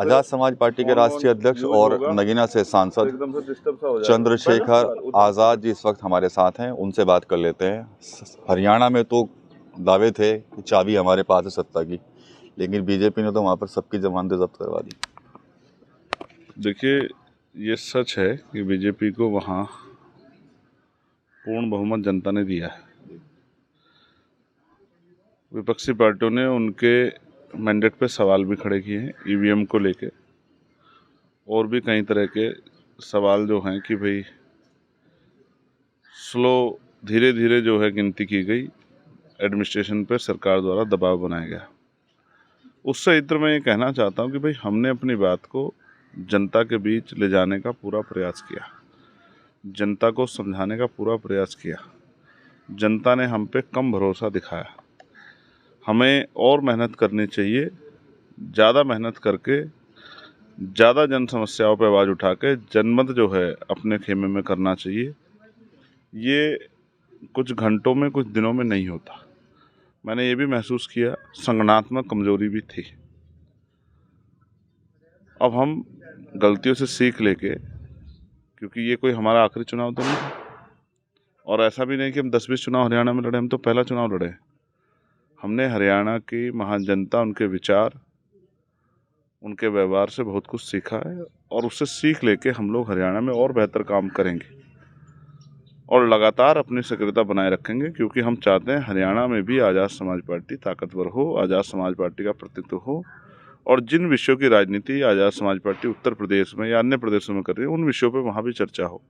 Azad Samaj party के राष्ट्रीय अध्यक्ष और नगीना से सांसद चंद्रशेखर आज़ाद जी इस वक्त हमारे साथ हैं, उनसे बात कर लेते हैं। हरियाणा में तो दावे थे कि चाबी हमारे पास है सत्ता की, लेकिन बीजेपी ने तो वहाँ पर सबकी जमानतें जब्त करवा दी। देखिए, ये सच है कि बीजेपी को वहाँ पूर्ण बहुमत जनता ने दिया है। विपक्षी पार्टियों ने उनके मैंडेट पे सवाल भी खड़े किए हैं, ईवीएम को लेके, और भी कई तरह के सवाल जो हैं कि भाई धीरे धीरे जो है गिनती की गई, एडमिनिस्ट्रेशन पे सरकार द्वारा दबाव बनाया गया। उससे इतर मैं ये कहना चाहता हूँ कि भाई हमने अपनी बात को जनता के बीच ले जाने का पूरा प्रयास किया, जनता को समझाने का पूरा प्रयास किया। जनता ने हम पे कम भरोसा दिखाया। हमें और मेहनत करनी चाहिए, ज़्यादा मेहनत करके, ज़्यादा जन समस्याओं पर आवाज़ उठा के जनमत जो है अपने खेमे में करना चाहिए। ये कुछ घंटों में, कुछ दिनों में नहीं होता। मैंने ये भी महसूस किया, संगठनात्मक कमजोरी भी थी। अब हम गलतियों से सीख लेके, क्योंकि ये कोई हमारा आखिरी चुनाव तो नहीं है, और ऐसा भी नहीं कि हम 10-20 चुनाव हरियाणा में लड़े, हम तो पहला चुनाव लड़े। हमने हरियाणा की महान जनता, उनके विचार, उनके व्यवहार से बहुत कुछ सीखा है, और उससे सीख लेके हम लोग हरियाणा में और बेहतर काम करेंगे और लगातार अपनी सक्रियता बनाए रखेंगे, क्योंकि हम चाहते हैं हरियाणा में भी आज़ाद समाज पार्टी ताकतवर हो, आज़ाद समाज पार्टी का प्रतित्व हो, और जिन विषयों की राजनीति आज़ाद समाज पार्टी उत्तर प्रदेश में या अन्य प्रदेशों में कर रही है, उन विषयों पर वहाँ भी चर्चा हो।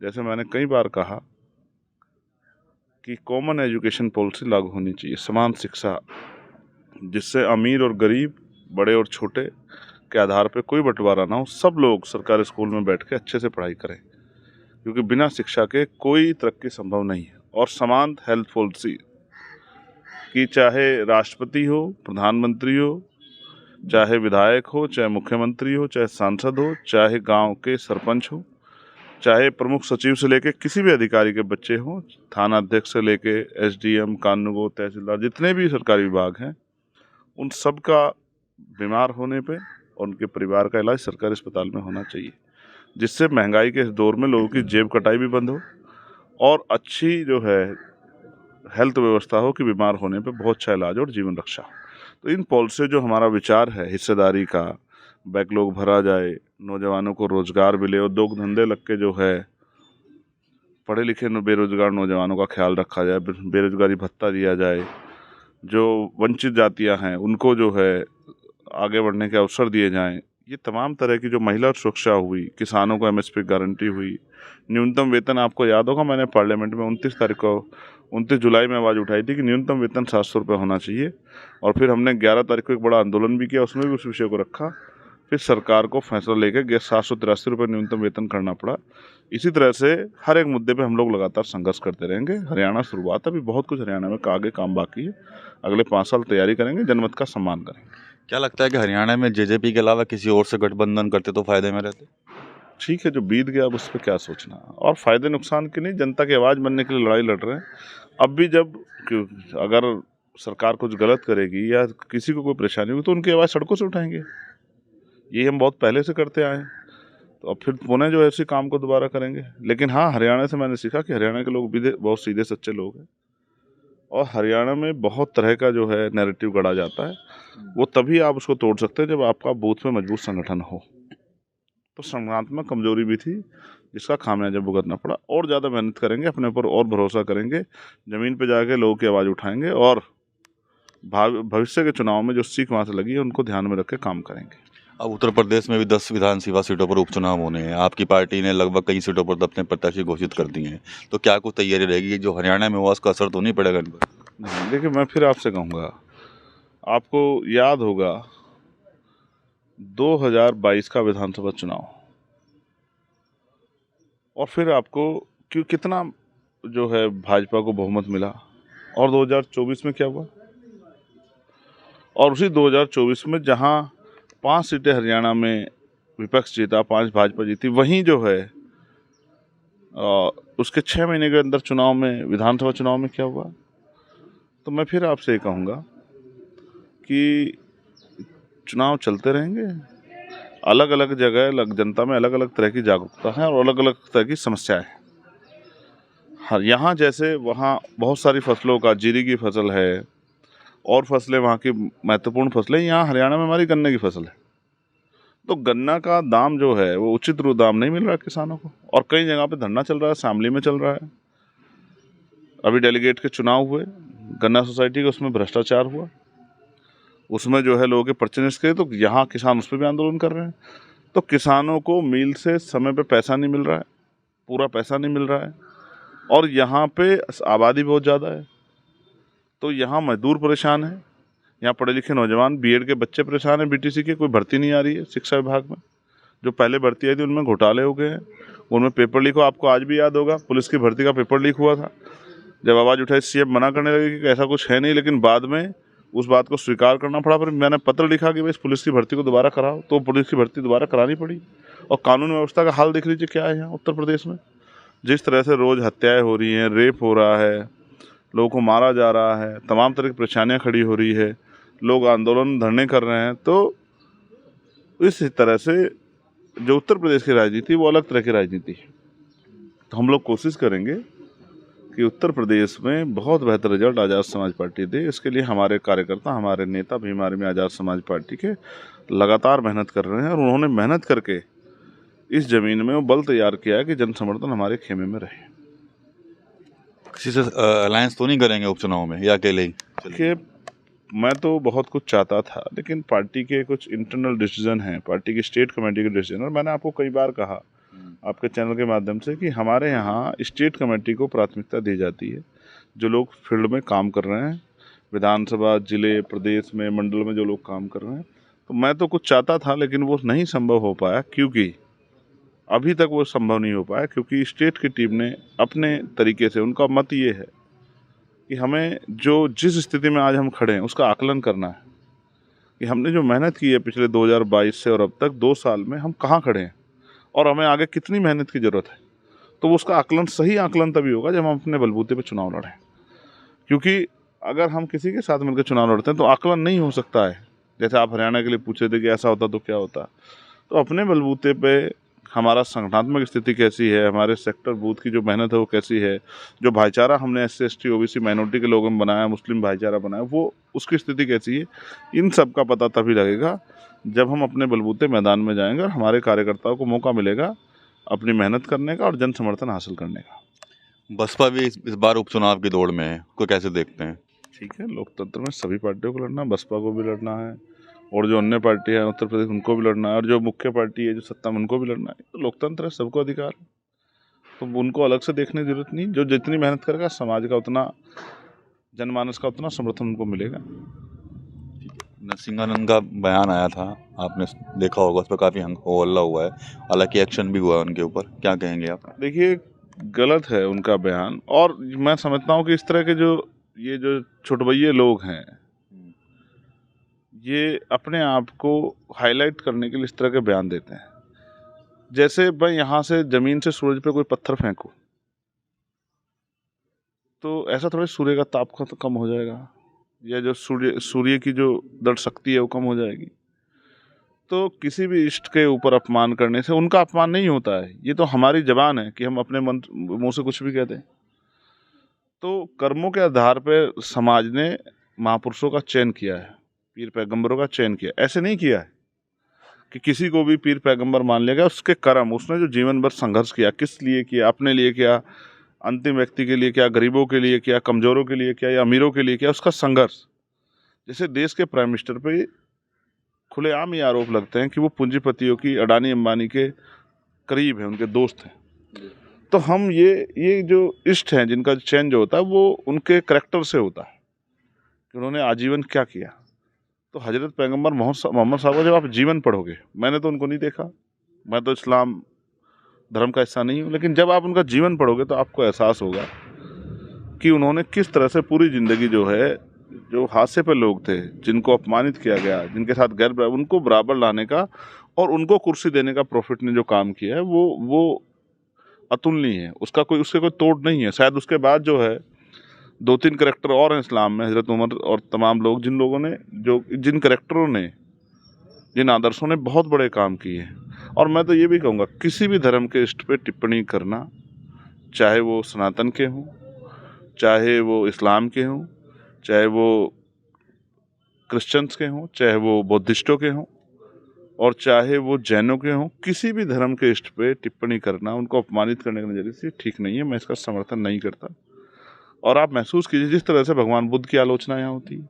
जैसे मैंने कई बार कहा कि कॉमन एजुकेशन पॉलिसी लागू होनी चाहिए, समान शिक्षा, जिससे अमीर और गरीब, बड़े और छोटे के आधार पर कोई बंटवारा ना हो, सब लोग सरकारी स्कूल में बैठ के अच्छे से पढ़ाई करें, क्योंकि बिना शिक्षा के कोई तरक्की संभव नहीं है। और समान हेल्थ पॉलिसी कि चाहे राष्ट्रपति हो, प्रधानमंत्री हो, चाहे विधायक हो, चाहे मुख्यमंत्री हो, चाहे सांसद हो, चाहे गांव के सरपंच हो, चाहे प्रमुख सचिव से लेके किसी भी अधिकारी के बच्चे हों, थाना अध्यक्ष से लेके एसडीएम, कानूनगो, तहसीलदार, जितने भी सरकारी विभाग हैं, उन सब का बीमार होने पे और उनके परिवार का इलाज सरकारी अस्पताल में होना चाहिए, जिससे महंगाई के इस दौर में लोगों की जेब कटाई भी बंद हो और अच्छी जो है हेल्थ व्यवस्था हो कि बीमार होने पे बहुत अच्छा इलाज और जीवन रक्षा हो। तो इन पॉलिसी जो हमारा विचार है हिस्सेदारी का, बैकलॉग भरा जाए, नौजवानों को रोजगार मिले, उद्योग धंधे लग के जो है पढ़े लिखे बेरोजगार नौजवानों का ख्याल रखा जाए, बेरोजगारी भत्ता दिया जाए, जो वंचित जातियां हैं उनको जो है आगे बढ़ने के अवसर दिए जाएं, ये तमाम तरह की जो महिला सुरक्षा हुई, किसानों को एमएसपी गारंटी हुई, न्यूनतम वेतन, आपको याद होगा मैंने पार्लियामेंट में 29 जुलाई में आवाज़ उठाई थी कि न्यूनतम वेतन 700 रुपये होना चाहिए, और फिर हमने 11 तारीख को एक बड़ा आंदोलन भी किया, उसमें भी उस विषय को रखा। फिर सरकार को फैसला लेकर 783 रुपये न्यूनतम वेतन करना पड़ा। इसी तरह से हर एक मुद्दे पे हम लोग लगातार संघर्ष करते रहेंगे। हरियाणा शुरुआत, अभी बहुत कुछ हरियाणा में आगे काम बाकी है। अगले 5 साल तैयारी करेंगे, जनमत का सम्मान करेंगे। क्या लगता है कि हरियाणा में जेजेपी के अलावा किसी और से गठबंधन करते तो फायदे में रहते? ठीक है, जो बीत गया अब उस पर क्या सोचना, और फायदे नुकसान की नहीं, जनता की आवाज़ बनने के लिए लड़ाई लड़ रहे हैं। अब भी जब अगर सरकार कुछ गलत करेगी या किसी को कोई परेशानी होगी तो उनकी आवाज़ सड़कों से उठाएंगे। ये हम बहुत पहले से करते आए हैं, तो अब फिर पुणे जो ऐसे काम को दोबारा करेंगे। लेकिन हाँ, हरियाणा से मैंने सीखा कि हरियाणा के लोग भी बहुत सीधे सच्चे लोग हैं, और हरियाणा में बहुत तरह का जो है नैरेटिव गढ़ा जाता है, वो तभी आप उसको तोड़ सकते हैं जब आपका बूथ में मजबूत संगठन हो। तो संगठनात्मक कमजोरी भी थी, जिसका खामियाजा भुगतना पड़ा। और ज़्यादा मेहनत करेंगे, अपने ऊपर और भरोसा करेंगे, ज़मीन पे जाके लोगों की आवाज़ उठाएंगे, और भविष्य के चुनाव में जो सीख वहाँ से लगी है उनको ध्यान में रख के काम करेंगे। अब उत्तर प्रदेश में भी 10 विधानसभा सीटों पर उपचुनाव होने हैं। आपकी पार्टी ने लगभग कई सीटों पर अपने प्रत्याशी घोषित कर दिए हैं, तो क्या कुछ तैयारी रहेगी? जो हरियाणा में हुआ उसका असर तो नहीं पड़ेगा इन पर? नहीं, देखिए, मैं फिर आपसे कहूँगा, आपको याद होगा 2022 का विधानसभा चुनाव, और फिर आपको कितना जो है भाजपा को बहुमत मिला, और 2024 में क्या हुआ, और उसी 2024 में जहां 5 सीटें हरियाणा में विपक्ष जीता, 5 भाजपा जीती, वहीं जो है उसके 6 महीने के अंदर चुनाव में, विधानसभा चुनाव में क्या हुआ। तो मैं फिर आपसे ये कहूँगा कि चुनाव चलते रहेंगे, अलग अलग जगह जनता में अलग अलग तरह की जागरूकता है और अलग अलग तरह की समस्याएं हैं। हर यहाँ जैसे वहाँ बहुत सारी फसलों का, जीरी की फसल है और फसलें वहाँ की महत्वपूर्ण फसलें, यहाँ हरियाणा में हमारी गन्ने की फसल है। तो गन्ना का दाम जो है वो उचित दाम नहीं मिल रहा है किसानों को, और कई जगह पे धरना चल रहा है, शामली में चल रहा है। अभी डेलीगेट के चुनाव हुए गन्ना सोसाइटी के, उसमें भ्रष्टाचार हुआ, उसमें जो है लोगों के पर्चे निष्क्रिय, तो यहाँ किसान उस पर भी आंदोलन कर रहे हैं। तो किसानों को मील से समय पे पैसा नहीं मिल रहा है, पूरा पैसा नहीं मिल रहा है, और यहाँ पे आबादी बहुत ज़्यादा है, तो यहाँ मजदूर परेशान है, यहाँ पढ़े लिखे नौजवान बीएड के बच्चे परेशान हैं, बीटीसी के कोई भर्ती नहीं आ रही है शिक्षा विभाग में। जो पहले भर्ती आई थी उनमें घोटाले हो गए हैं, उनमें पेपर लीक हो, आपको आज भी याद होगा पुलिस की भर्ती का पेपर लीक हुआ था। जब आवाज़ उठाई सीएम मना करने लगे कि ऐसा कुछ है नहीं, लेकिन बाद में उस बात को स्वीकार करना पड़ा। पर मैंने पत्र लिखा कि भाई इस पुलिस की भर्ती को दोबारा कराओ, तो पुलिस की भर्ती दोबारा करानी पड़ी। और कानून व्यवस्था का हाल देख लीजिए क्या है यहाँ उत्तर प्रदेश में। जिस तरह से रोज़ हत्याएं हो रही हैं, रेप हो रहा है, लोगों को मारा जा रहा है, तमाम तरह की परेशानियाँ खड़ी हो रही है, लोग आंदोलन धरने कर रहे हैं। तो इस तरह से जो उत्तर प्रदेश की राजनीति वो अलग तरह की राजनीति है। तो हम लोग कोशिश करेंगे कि उत्तर प्रदेश में बहुत बेहतर रिजल्ट आज़ाद समाज पार्टी दे। इसके लिए हमारे कार्यकर्ता, हमारे नेता भीम आर्मी आज़ाद समाज पार्टी के लगातार मेहनत कर रहे हैं, और उन्होंने मेहनत करके इस ज़मीन में वो बल तैयार किया है कि जन समर्थन हमारे खेमे में रहे। किसी से अलायंस तो नहीं करेंगे उपचुनाव में, या अकेले ही? देखिए, मैं तो बहुत कुछ चाहता था, लेकिन पार्टी के कुछ इंटरनल डिसीजन हैं, पार्टी की स्टेट कमेटी के डिसीजन। और मैंने आपको कई बार कहा आपके चैनल के माध्यम से कि हमारे यहाँ स्टेट कमेटी को प्राथमिकता दी जाती है। जो लोग फील्ड में काम कर रहे हैं, विधानसभा, जिले, प्रदेश में, मंडल में जो लोग काम कर रहे हैं, तो मैं तो कुछ चाहता था, लेकिन वो नहीं संभव हो पाया। क्योंकि अभी तक वो संभव नहीं हो पाया, क्योंकि स्टेट की टीम ने अपने तरीके से, उनका मत ये है कि हमें जो जिस स्थिति में आज हम खड़े हैं उसका आकलन करना है कि हमने जो मेहनत की है पिछले 2022 से और अब तक 2 साल में हम कहाँ खड़े हैं और हमें आगे कितनी मेहनत की ज़रूरत है। तो उसका आकलन, सही आकलन तभी होगा जब हम अपने बलबूते पे चुनाव लड़ें। क्योंकि अगर हम किसी के साथ मिलकर चुनाव लड़ते हैं तो आकलन नहीं हो सकता है। जैसे आप हरियाणा के लिए पूछे थे कि ऐसा होता तो क्या होता, तो अपने बलबूते पे हमारा संगठनात्मक स्थिति कैसी है, हमारे सेक्टर बूथ की जो मेहनत है वो कैसी है, जो भाईचारा हमने SC ST OBC माइनॉरिटी के लोगों में बनाया, मुस्लिम भाईचारा बनाया, वो उसकी स्थिति कैसी है, इन सब का पता तभी लगेगा जब हम अपने बलबूते मैदान में जाएंगे और हमारे कार्यकर्ताओं को मौका मिलेगा अपनी मेहनत करने का और जन समर्थन हासिल करने का। बसपा भी इस बार उपचुनाव की दौड़ में है, को कैसे देखते हैं? ठीक है, लोकतंत्र में सभी पार्टियों को लड़ना, बसपा को भी लड़ना है, और जो अन्य पार्टी है उत्तर प्रदेश उनको भी लड़ना है, और जो मुख्य पार्टी है जो सत्ता में उनको भी लड़ना है। तो लोकतंत्र है, सबको अधिकार है, तो उनको अलग से देखने की जरूरत नहीं। जो जितनी मेहनत करेगा समाज का उतना, जनमानस का उतना समर्थन उनको मिलेगा। नरसिंहानंद का बयान आया था, आपने देखा होगा, उस पर काफ़ी हो हल्ला हुआ है, हालांकि एक्शन भी हुआ है उनके ऊपर, क्या कहेंगे आप? देखिए, गलत है उनका बयान, और मैं समझता हूँ कि इस तरह के जो छुटभइये लोग हैं, ये अपने आप को हाईलाइट करने के लिए इस तरह के बयान देते हैं। जैसे मैं यहाँ से ज़मीन से सूरज पे कोई पत्थर फेंकूं तो ऐसा थोड़ा सूर्य का ताप तो कम हो जाएगा, या जो सूर्य की जो दृढ़ शक्ति है वो कम हो जाएगी। तो किसी भी इष्ट के ऊपर अपमान करने से उनका अपमान नहीं होता है। ये तो हमारी जबान है कि हम अपने मुंह से कुछ भी कहते हैं। तो कर्मों के आधार पर समाज ने महापुरुषों का चयन किया है, पीर पैगंबरों का चयन किया। ऐसे नहीं किया है कि किसी को भी पीर पैगंबर मान लिया गया। उसके कर्म, उसने जो जीवन भर संघर्ष किया, किस लिए किया, अपने लिए किया, अंतिम व्यक्ति के लिए किया, गरीबों के लिए किया, कमज़ोरों के लिए किया, या अमीरों के लिए किया, उसका संघर्ष। जैसे देश के प्राइम मिनिस्टर पे खुलेआम ये आरोप लगते हैं कि वो पूंजीपतियों की, अडानी अंबानी के करीब हैं, उनके दोस्त हैं। तो हम ये जो इष्ट हैं जिनका चयन जो होता है वो उनके करैक्टर से होता है कि उन्होंने आजीवन क्या किया। तो हजरत पैगंबर मोहम्मद साहब का जब आप जीवन पढ़ोगे, मैंने तो उनको नहीं देखा, मैं तो इस्लाम धर्म का हिस्सा नहीं हूँ, लेकिन जब आप उनका जीवन पढ़ोगे तो आपको एहसास होगा कि उन्होंने किस तरह से पूरी ज़िंदगी जो है, जो हादसे पे लोग थे, जिनको अपमानित किया गया, जिनके साथ गैर बराबर, उनको बराबर लाने का और उनको कुर्सी देने का प्रॉफिट ने जो काम किया है वो अतुलनीय है। उसके कोई तोड़ नहीं है। शायद उसके बाद जो है 2-3 करैक्टर और हैं इस्लाम में, हज़रत उमर और तमाम लोग, जिन करेक्टरों ने जिन आदर्शों ने बहुत बड़े काम किए। और मैं तो ये भी कहूँगा, किसी भी धर्म के इष्ट पे टिप्पणी करना, चाहे वो सनातन के हों, चाहे वो इस्लाम के हों, चाहे वो क्रिश्चियंस के हों, चाहे वो बुद्धिस्टों के हों, और चाहे वो जैनों के हों, किसी भी धर्म के इष्ट पे टिप्पणी करना, उनको अपमानित करने के नज़रिए से ठीक नहीं है। मैं इसका समर्थन नहीं करता। और आप महसूस कीजिए, जिस तरह से भगवान बुद्ध की आलोचना यहाँ होती है,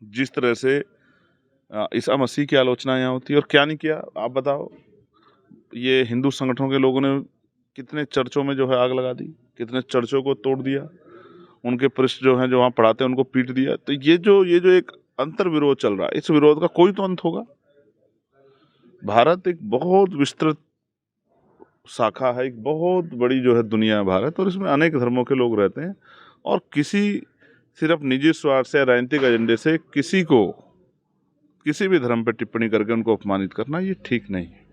जिस तरह से ईसा मसीह की आलोचना यहाँ होती है, और क्या नहीं किया आप बताओ। ये हिंदू संगठनों के लोगों ने कितने चर्चों में जो है आग लगा दी, कितने चर्चों को तोड़ दिया, उनके पृष्ठ जो हैं जो वहाँ पढ़ाते हैं उनको पीट दिया। तो ये जो एक अंतर विरोध चल रहा है, इस विरोध का कोई तो अंत होगा। भारत एक बहुत विस्तृत शाखा है, एक बहुत बड़ी जो है दुनिया है भारत, और इसमें अनेक धर्मों के लोग रहते हैं। और किसी सिर्फ निजी स्वार्थ से, राजनीतिक एजेंडे से किसी को किसी भी धर्म पर टिप्पणी करके उनको अपमानित करना, ये ठीक नहीं है।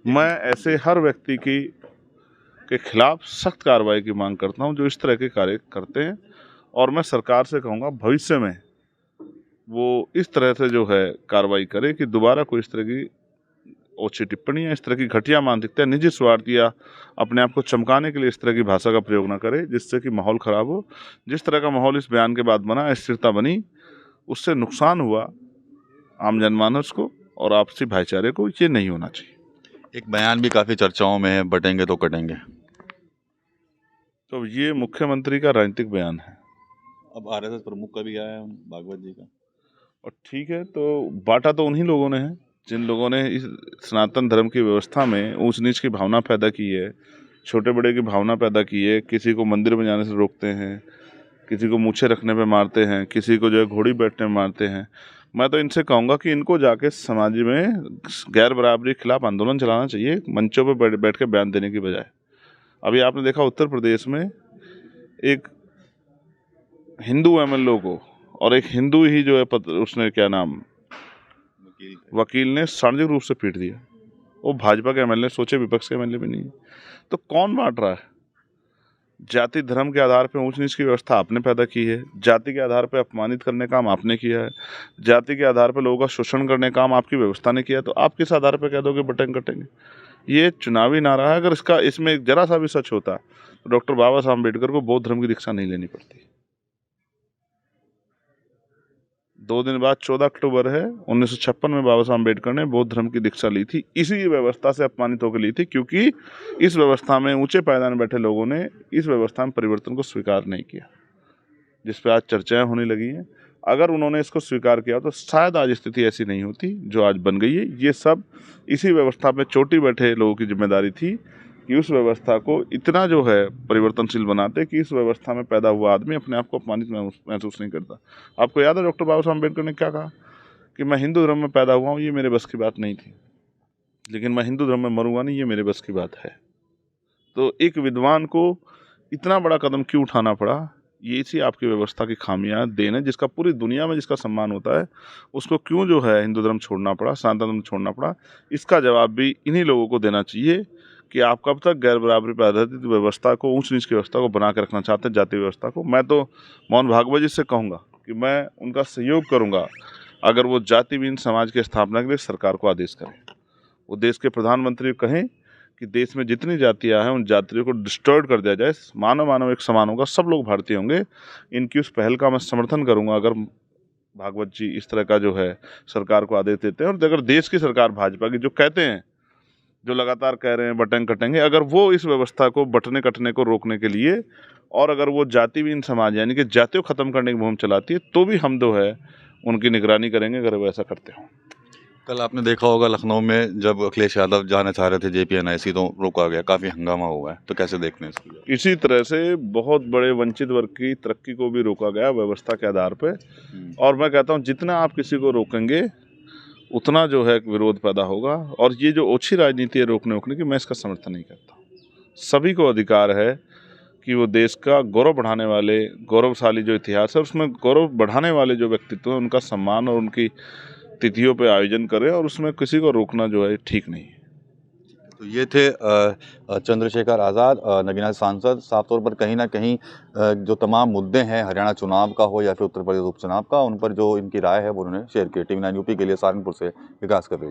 मैं ऐसे हर व्यक्ति के खिलाफ सख्त कार्रवाई की मांग करता हूं जो इस तरह के कार्य करते हैं। और मैं सरकार से कहूँगा, भविष्य में वो इस तरह से जो है कार्रवाई करे कि दोबारा कोई इस तरह की ओछी टिप्पणियाँ, इस तरह की घटिया मानसिकता, निजी स्वार्थ या अपने आप को चमकाने के लिए इस तरह की भाषा का प्रयोग ना करे, जिससे कि माहौल ख़राब हो। जिस तरह का माहौल इस बयान के बाद बना, अस्थिरता बनी, उससे नुकसान हुआ आम जनमानस को और आपसी भाईचारे को। ये नहीं होना चाहिए। एक बयान भी काफ़ी चर्चाओं में है, बटेंगे तो कटेंगे। तो ये मुख्यमंत्री का राजनीतिक बयान है। अब आरएसएस प्रमुख का भी आया है, भागवत जी का। और ठीक है, तो बांटा तो उन्हीं लोगों ने है जिन लोगों ने इस सनातन धर्म की व्यवस्था में ऊंच नीच की भावना पैदा की है, छोटे बड़े की भावना पैदा की है। किसी को मंदिर में जाने से रोकते हैं, किसी को मूछें रखने पे मारते हैं, किसी को जो है घोड़ी बैठने में मारते हैं। मैं तो इनसे कहूँगा कि इनको जाके समाज में गैर बराबरी के खिलाफ आंदोलन चलाना चाहिए, मंचों पर बैठ के बयान देने की बजाय। अभी आपने देखा उत्तर प्रदेश में एक हिंदू एमएलए को और एक हिंदू ही जो है उसने क्या नाम वकील ने सार्वजनिक रूप से पीट दिया। वो भाजपा के एमएलए, सोचे विपक्ष के एमएलए भी नहीं है। तो कौन बांट रहा है? जाति धर्म के आधार पर ऊंच नीच की व्यवस्था आपने पैदा की है, जाति के आधार पर अपमानित करने का काम आपने किया है, जाति के आधार पर लोगों का शोषण करने का काम आपकी व्यवस्था ने किया। तो आप किस आधार पर कह दोगे बटेंगे कटेंगे? ये चुनावी नारा है। अगर इसमें जरा सा भी सच होता तो डॉक्टर बाबा साहब अम्बेडकर को बौद्ध धर्म की दीक्षा नहीं लेनी पड़ती। 2 दिन बाद 14 अक्टूबर है, 1956 में बाबा साहब अम्बेडकर ने बौद्ध धर्म की दीक्षा ली थी। इसी व्यवस्था से अपमानित होकर ली थी, क्योंकि इस व्यवस्था में ऊंचे पायदान में बैठे लोगों ने इस व्यवस्था में परिवर्तन को स्वीकार नहीं किया, जिस पर आज चर्चाएं होने लगी हैं। अगर उन्होंने इसको स्वीकार किया तो शायद आज स्थिति ऐसी नहीं होती जो आज बन गई है। ये सब इसी व्यवस्था में चोटी बैठे लोगों की जिम्मेदारी थी कि उस व्यवस्था को इतना जो है परिवर्तनशील बनाते कि इस व्यवस्था में पैदा हुआ आदमी अपने आप को अपमानित महसूस नहीं करता। आपको याद है डॉक्टर बाबा साहब अम्बेडकर ने क्या कहा कि मैं हिंदू धर्म में पैदा हुआ हूँ, ये मेरे बस की बात नहीं थी, लेकिन मैं हिंदू धर्म में मरूंगा नहीं, ये मेरे बस की बात है। तो एक विद्वान को इतना बड़ा कदम क्यों उठाना पड़ा? ये इसी आपकी व्यवस्था की खामियां देन है, जिसका पूरी दुनिया में जिसका सम्मान होता है, उसको क्यों जो है हिंदू धर्म छोड़ना पड़ा, सनातन धर्म छोड़ना पड़ा? इसका जवाब भी इन्हीं लोगों को देना चाहिए कि आप कब तक गैर बराबरी पर आधारित व्यवस्था को, ऊंच नीच की व्यवस्था को बना के रखना चाहते हैं, जाति व्यवस्था को। मैं तो मोहन भागवत जी से कहूँगा कि मैं उनका सहयोग करूँगा अगर वो जातिहीन समाज की स्थापना के लिए सरकार को आदेश करें। वो देश के प्रधानमंत्री को कहें कि देश में जितनी जातियां हैं उन जातियों को डिस्ट्रॉयड कर दिया जाए, मानव एक समान होगा, सब लोग भारतीय होंगे। इनकी उस पहल का मैं समर्थन करूंगा अगर भागवत जी इस तरह का जो है सरकार को आदेश देते हैं। और अगर देश की सरकार भाजपा की जो कहते हैं, जो लगातार कह रहे हैं बटेंगे कटेंगे, अगर वो इस व्यवस्था को बटने कटने को रोकने के लिए और अगर वो जातिहीन समाज यानी कि जातियों खत्म करने की मुहिम चलाती है, तो भी हम जो है उनकी निगरानी करेंगे अगर वो ऐसा करते हो। कल आपने देखा होगा लखनऊ में जब अखिलेश यादव जाना चाह रहे थे जेपीएनआईसी, तो रोका गया, काफ़ी हंगामा हुआ है। तो कैसे देखते हैं इसको? इसी तरह से बहुत बड़े वंचित वर्ग की तरक्की को भी रोका गया व्यवस्था के आधार पे। और मैं कहता हूँ जितना आप किसी को रोकेंगे उतना जो है विरोध पैदा होगा। और ये जो ओछी राजनीति है रोकने रोकने की, मैं इसका समर्थन नहीं करता। सभी को अधिकार है कि वो देश का गौरव बढ़ाने वाले, गौरवशाली जो इतिहास है उसमें गौरव बढ़ाने वाले जो व्यक्तित्व हैं उनका सम्मान और उनकी तिथियों पे आयोजन करें, और उसमें किसी को रोकना जो है ठीक नहीं है। तो ये थे चंद्रशेखर आज़ाद, नगीना से सांसद। साफ तौर पर कहीं ना कहीं जो तमाम मुद्दे हैं हरियाणा चुनाव का हो या फिर उत्तर प्रदेश उपचुनाव का, उन पर जो इनकी राय है वो उन्होंने शेयर की। TV9 यूपी के लिए सहारनपुर से विकास कर रही है।